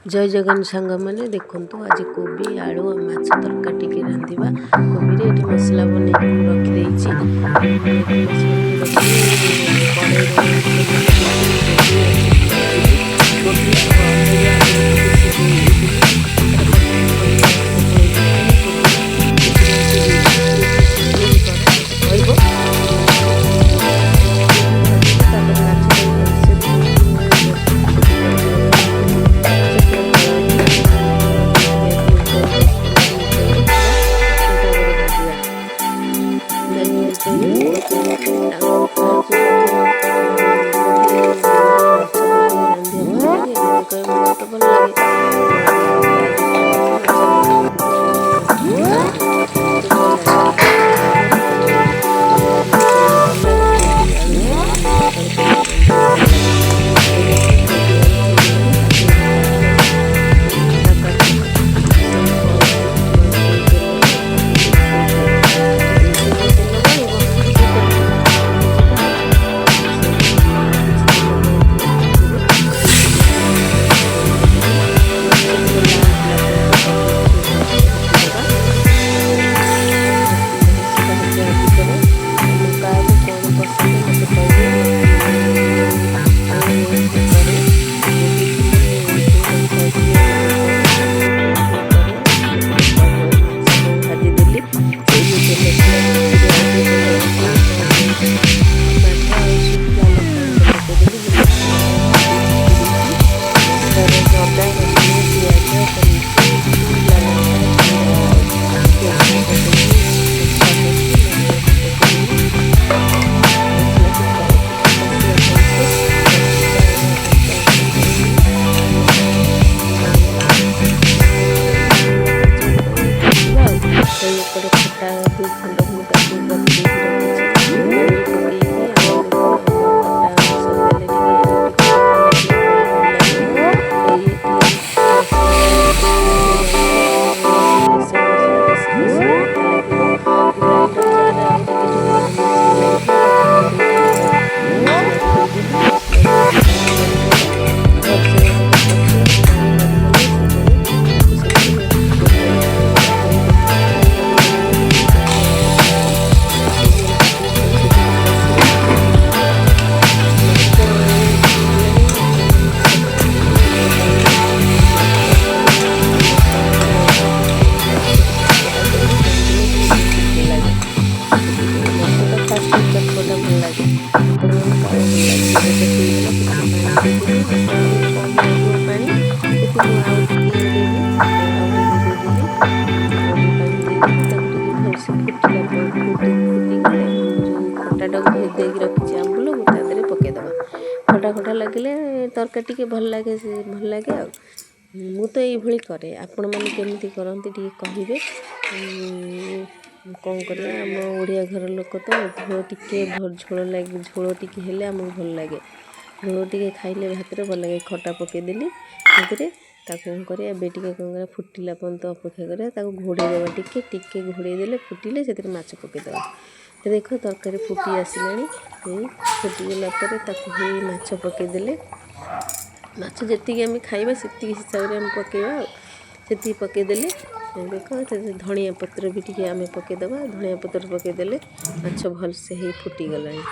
जय जगन सांग मैंने देखु आज कोबी आलू और माछ तरकारी टी रांधिबा। कोबी रे मसला बन रखी खटाटाକୁ ଦେଇକି ରଖିଛି ଆମ୍ବୁଲ ତା ଦେହରେ ପକାଇଦେବା। ଖଟା ଖଟା ଲାଗିଲେ ତରକାରୀ ଟିକେ ଭଲ ଲାଗେ ଆଉ। ମୁଁ ତ ଏଇଭଳି କରେ, ଆପଣମାନେ କେମିତି କରନ୍ତି ଟିକେ କହିବେ। କ'ଣ କରିବା, ଆମ ଓଡ଼ିଆ ଘର ଲୋକ ତ ଝୋଳ ଟିକେ ଝୋଳ ଟିକେ ହେଲେ ଆମକୁ ଭଲ ଲାଗେ। ଝୋଳ ଟିକେ ଖାଇଲେ ଭାତରେ ଭଲ ଲାଗେ। ଖଟା ପକାଇଦେଲି ସେଥିରେ, ତାକୁ କ'ଣ କରିବା ଏବେ ଟିକେ କ'ଣ କରିବା ଫୁଟିଲା ପର୍ଯ୍ୟନ୍ତ ଅପେକ୍ଷା କରିବା, ତାକୁ ଘୋଡ଼େଇ ଦେବା। ଟିକେ ଘୋଡ଼େଇ ଦେଲେ ଫୁଟିଲେ ସେଥିରେ ମାଛ ପକାଇଦେବା। ଦେଖ ତରକାରୀ ଫୁଟି ଆସିଲାଣି। ଫୁଟିଗଲା ପରେ ତାକୁ ମାଛ ପକାଇଦେଲେ, ମାଛ ଯେତିକି ଆମେ ଖାଇବା ସେତିକି ହିସାବରେ ଆମେ ପକାଇବା ଆଉ। ସେତିକି ପକାଇଦେଲେ ଦେଖ ଧଣିଆ ପତ୍ର ବି ଟିକେ ଆମେ ପକାଇଦେବା। ଧଣିଆ ପତ୍ର ପକାଇଦେଲେ ମାଛ ଭଲସେ ଫୁଟିଗଲାଣି।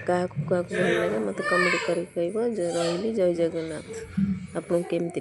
କାହାକୁ ଭଲ ଲାଗେ ମୋତେ କମେଣ୍ଟ କରି କହିବ। ରହିଲି, ଜୟ ଜଗନ୍ନାଥ। ଆପଣଙ୍କୁ କେମିତି